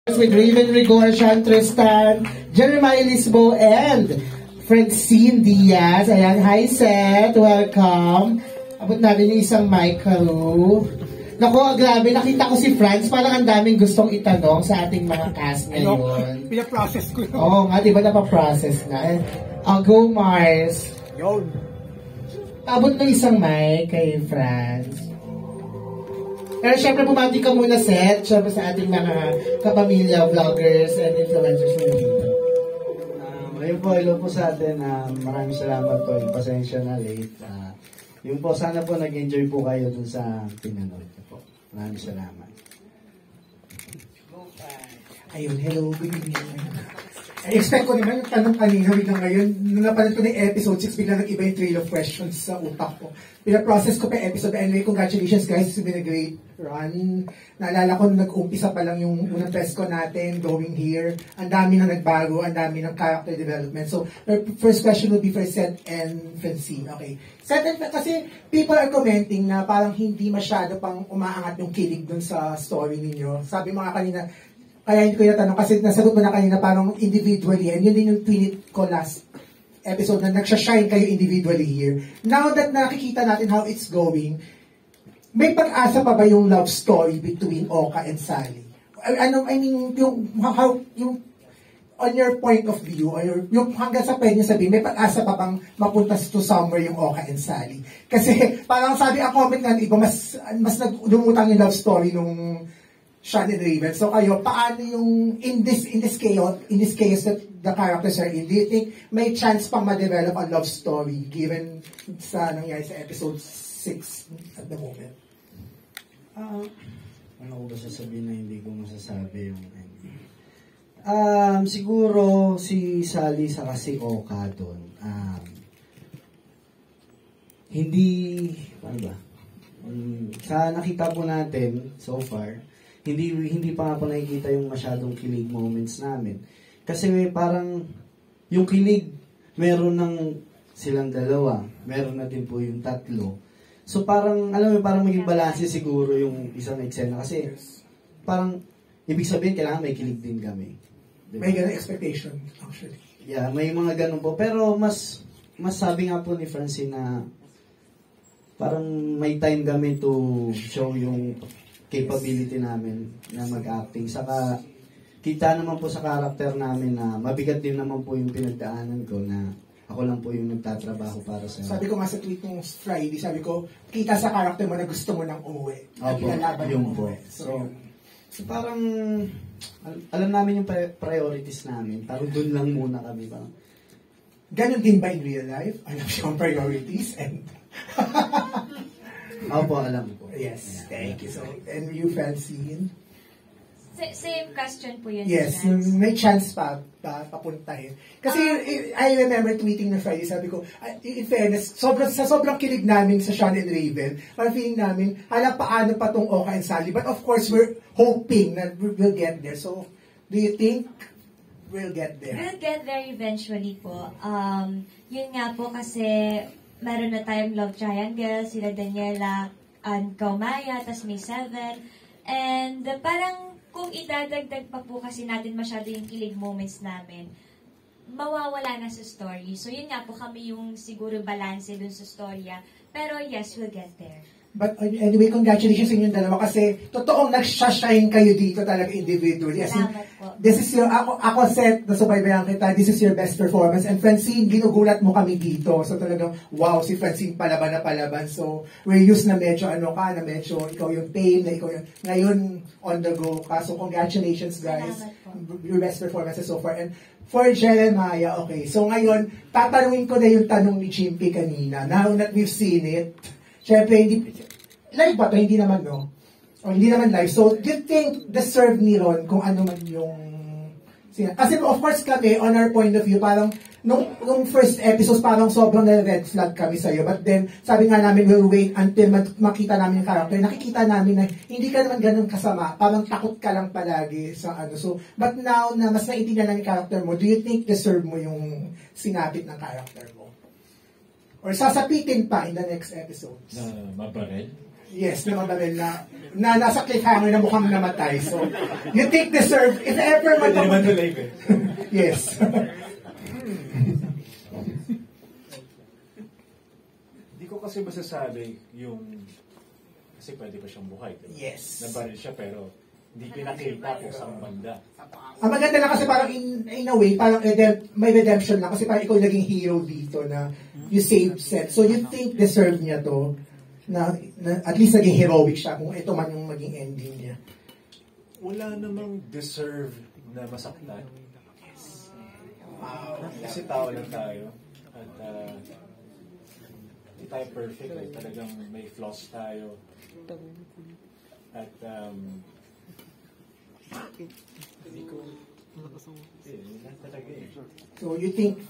with Raven Rigor, Sean Tristan, Jeremiah Lisbo, and Francine Diaz. Ayan, hi Seth, welcome. Abot namin yung isang mic, hello. Naku, grabe, nakita ko si Franz, parang ang daming gustong itanong sa ating mga cast ngayon. Pina-process ko yun. Oo nga, di ba napaprocess na? Go Mars. Yun. Abot ng isang mic kay Franz. Pero syempre bumati ka muna, Seth, syempre sa ating mga kapamilya, vloggers, and influencers mo dito. Ayun po, hello po sa atin. Maraming salamat po. Pasensya na late. Yun po, sana po nag-enjoy po kayo dun sa pinanood po. Maraming salamat. Ayun, hello, good evening. I-expect ko naman yung tanong kanina, biglang ngayon, nung napanood ko na yung episode 6, biglang nag-iba yung trail of questions sa utak ko. Pina-process ko pa episode. Anyway, congratulations guys, it's been a great run. Naalala ko, nag-umpisa pa lang yung unang press ko natin, going here. Ang dami na nagbago, ang dami ng character development. So, our first question will be for Seth and Francine. Okay. Seth and kasi people are commenting na parang hindi masyado pang umaangat yung kilig dun sa story ninyo. Sabi mga kanina, kaya hindi ko yung tanong kasi nasagot mo na kanina parang individually, and yun din yung tweet ko last episode na nagsashine kayo individually here. Now that nakikita natin how it's going, may pag-asa pa ba yung love story between Oka and Sally? Ano, I mean, yung on your point of view, or yung hanggang sa pwede sabihin, may pag-asa pa bang mapunta to somewhere yung Oka and Sally? Kasi parang sabi ang comment ng iba, mas lumutang yung love story nung Sean and Raven. So kayo, paano yung in this case that the characters are in, do you think may chance pang ma-develop a love story given sa nangyari sa episode 6 at the moment? Ano ko ba sasabihin na hindi ko masasabi yung siguro si Sally sa kasi Oka doon. Hindi, paano ba? Sa nakita po natin so far, hindi pa nga po nakikita yung masyadong kilig moments namin. Kasi parang yung kilig, meron ng silang dalawa, meron na din po yung tatlo. So parang, alam mo, parang maging balanse siguro yung isang eksena. Kasi parang, ibig sabihin, kailangan may kilig din kami. Diba? May ganun expectation, actually. Yeah, may mga ganun po. Pero mas sabi nga po ni Francine na parang may time kami to show yung capability namin na mag-acting. Saka, kita naman po sa karakter namin na mabigat din naman po yung pinagdaanan ko na ako lang po yung nagtatrabaho para sa... Sabi ko nga sa tweet mong Friday, sabi ko, kita sa karakter mo na gusto mo nang umuwi. At pinalaban yung umuwi. So parang, alam namin yung priorities namin. Parang doon lang muna kami. Ganon din ba in real life? Alam siya ang priorities and... Opo, alam ko. Yes, thank you. So, and you, Francine? Same question po yun. Yes, may chance pa papuntahin. Kasi I remember tweeting na Friday, sabi ko, in fairness, sa sobrang kilig namin sa Sean and Raven, parang feeling namin, paano pa tong Oka and Sally? But of course, we're hoping that we'll get there. So, do you think we'll get there? We'll get there eventually po. Yun nga po kasi meron na tayong love triangle, sila Daniela and Kaumaya, tas may 7. And parang kung idadagdag pa po kasi natin masyado yung kilig moments namin, mawawala na sa story. So yun nga po, kami yung siguro balance dun sa storya. Pero yes, we'll get there. But anyway, congratulations sa inyong dalawa kasi totoong nag-shine kayo dito talaga individually. Salamat po. This is your, ako Seth, nasubaybayan kita, this is your best performance. And Francine, ginugulat mo kami dito. So talagang, wow, si Francine palaban na palaban. So we're used na medyo na medyo ikaw yung pain, na ikaw yung, ngayon on the go ka. So congratulations guys. Your best performances so far. And for Jeremiah, okay. So ngayon, tatanungin ko na yung tanong ni Chimpy kanina. Now that we've seen it, syempre, live ba ito? Hindi naman, no? O hindi naman live. So, do you think deserve ni Ron kung ano man yung... Kasi of course kami, on our point of view, parang nung first episode, parang sobrang red flag kami sa'yo. But then, sabi nga namin, we'll wait until makita namin yung character. Nakikita namin na hindi ka naman ganun kasama. Parang takot ka lang palagi sa ano. So, but now na mas naintindihan na yung character mo, do you think deserve mo yung sinapit ng character mo? Or sasapitin pa in the next episode? Na mabarel? Yes, na mabaril na nasa cliffhanger na mukhang namatay. So, you think deserve, if ever Pwede naman to live eh. Yes. Hindi ko kasi masasabi yung, kasi pwede pa siyang buhay. Diba? Yes. Nabaril siya pero hindi pinakita kung saan banda. Ang maganda lang kasi parang in a way, parang may redemption lang kasi parang ikaw naging hero dito na you saved Seth. So you think deserve niya to na at least naging heroic siya kung ito man yung maging ending niya. Wala namang deserve na masaktan. Kasi tao lang tayo. At hindi tayo perfect. Talagang may flaws tayo. At talaga eh. So you think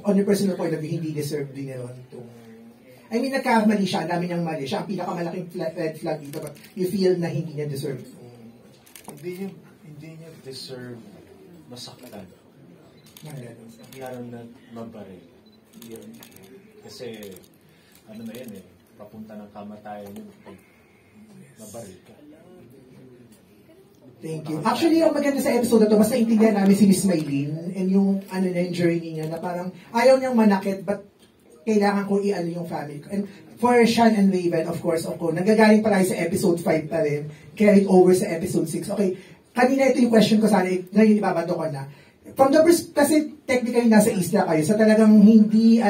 on your personal point of view, hindi deserve din niya itong I mean, nagkamali siya, dami niyang mali. Siya ang pinakamalaking red flag dito, but you feel na hindi niya deserve. Hindi niya deserve masaktan. Lalo na mabaril. Kasi, ano na yan eh, papunta ng kamatayan yung pag mabaril ka. Thank you. Actually, yung maganda sa episode na to, mas naintindihan namin si Miss Maylene and yung yung journey niya na parang ayaw niyang manakit, but kailangan ko i-ano yung family ko. And for Sean and Raven, of course, nanggagaling pa tayo sa episode 5 pa rin, carried over sa episode 6. Okay, kanina ito yung question ko sana, ngayon ibabato ko na. From the kasi technically nasa isla kayo, so talagang hindi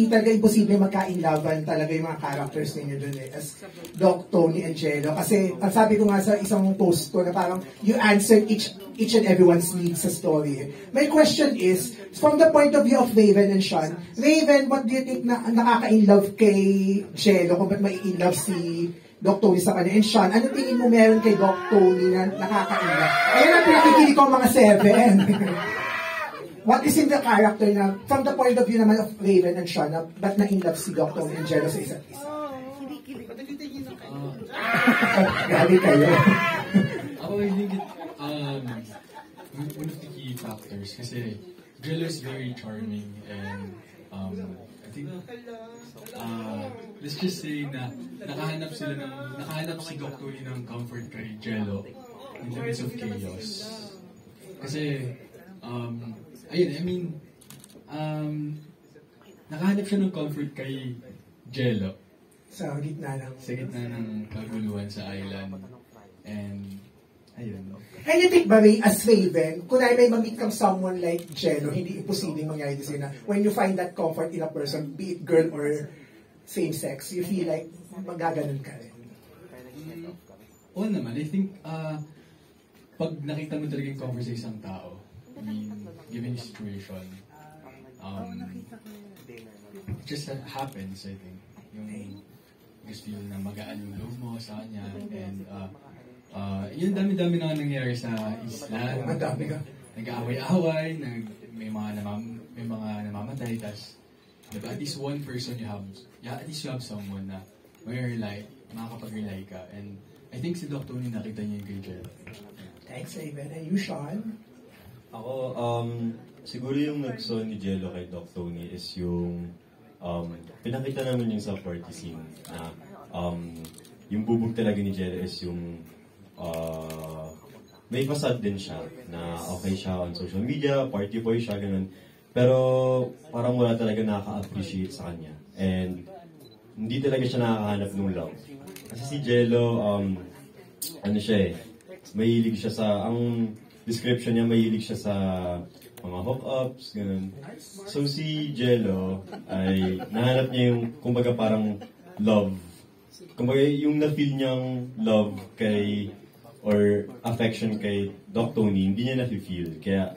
talaga imposible magka-inlaban talaga yung mga characters ninyo dun eh, as Doc, Tony, and Jello. Kasi, ang sabi ko nga sa isang post ko na parang you answered each and everyone's needs sa story. My question is, from the point of view of Raven and Sean, Raven, what do you think na nakaka-inlove kay Jello? Kung ba't may in-love si Doc Tony sa kanya? And Sean, ano tingin mo meron kay Doc Tony na nakaka-inlove? Ayan ang pinakikili ko mga 7. What is in the character na, from the point of view naman of Raven and Sean, na ba't na-inlove si Doc Tony and Jello sa isa't isa? Grabe kayo. Ako, I think one of the key factors kasi Jello is very charming and I think let's just say na nakahanap si Doc Tony ng comfort kay Jello in the midst of chaos. Kasi ayun, I mean, nakahanap siya ng comfort kay Jello. Sa gitna ng kaguluhan sa island. And, ayun. And you think ba, as Raven, kung may ma-meet kang someone like Jello, hindi imposibleng mangyari din na when you find that comfort in a person, be it girl or same sex, you feel like magaganon ka rin? Oo naman. I think, pag nakita mo talaga yung comfort sa isang tao, I mean, given the situation, it just happens, I think. Yung gusto yun na magaan yung loob mo sa kanya. And yun, dami-dami na nangyayari sa isla. Madami ka. Nag-aaway-away, may mga namamatay, tas diba, at least one person at least you have someone na makakapag-rely ka. And I think si Doc Tony nakita niya yung kay Jello. Thanks, Raven. And you, Sean? Ako, siguro yung nagso ni Jello kay Doc Tony is yung pinakita naman yung sa party scene na yung bubog talaga ni Jello is yung may facade din siya na okay siya on social media, party boy siya, ganun. Pero parang wala talaga nakaka-appreciate sa kanya. And hindi talaga siya nakakahanap ng love. Kasi si Jello, ano siya eh, mahilig siya sa, ang description niya, mahilig siya sa mga hookups, ganun. So si Jello ay nahanap niya yung, kumbaga parang love. Kumbaga yung na-feel niyang love kay, or affection kay Doc Tony, hindi niya na-feel. Kaya,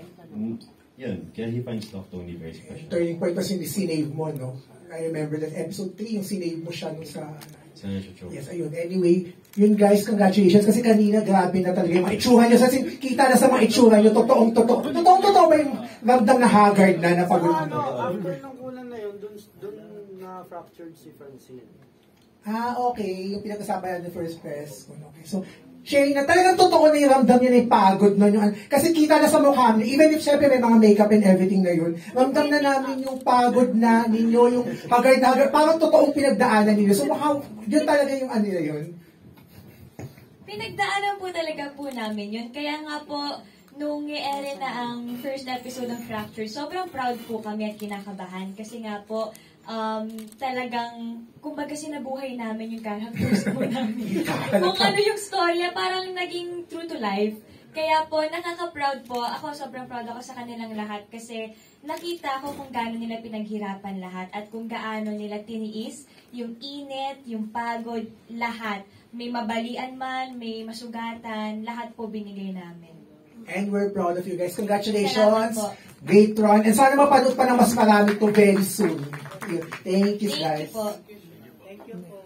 yun, kaya he finds Doc Tony very special. Turning point was yung sinave mo, no? I remember that episode 3, yung sinave mo siya no, sa... Yes, ayun. Anyway, yun guys, congratulations. Kasi kanina, grabe na talaga yung mga itsura nyo. Kasi kita na sa mga itsura nyo, totoong-totoo ba yung ramdam na haggard na napagod? After ng kulang na yun, dun na-fractured si Francine. Okay. Yung pinag-usama yan in the first press. Okay. So, sharing na talagang totoo na yung ramdam niya na yung pagod na yun. Kasi kita na sa mukha niya, even if syempre may mga makeup and everything na yun, ramdam na namin yung pagod na ninyo, yung haggard na haggard, parang totoong pinagdaanan ninyo. So, yun talaga yung ano na yun. pinagdaanan po talaga po namin yun. Kaya nga po, nung i-ere na ang first episode ng Fracture, sobrang proud po kami at kinakabahan. Kasi nga po, talagang, kumbaga sinabuhay namin yung characters po namin. Kung ano yung storya, parang naging true to life. Kaya po, nakaka-proud po. Ako, sobrang proud ako sa kanilang lahat kasi nakita ko kung gaano nila pinaghirapan lahat at kung gaano nila tiniis yung init, yung pagod, lahat. May mabalian man, may masugatan, lahat po binigay namin. And we're proud of you guys. Congratulations. Salamat po. Great run. And sana mapanood pa ng mas marami to very soon. Thank you, guys. Thank you po.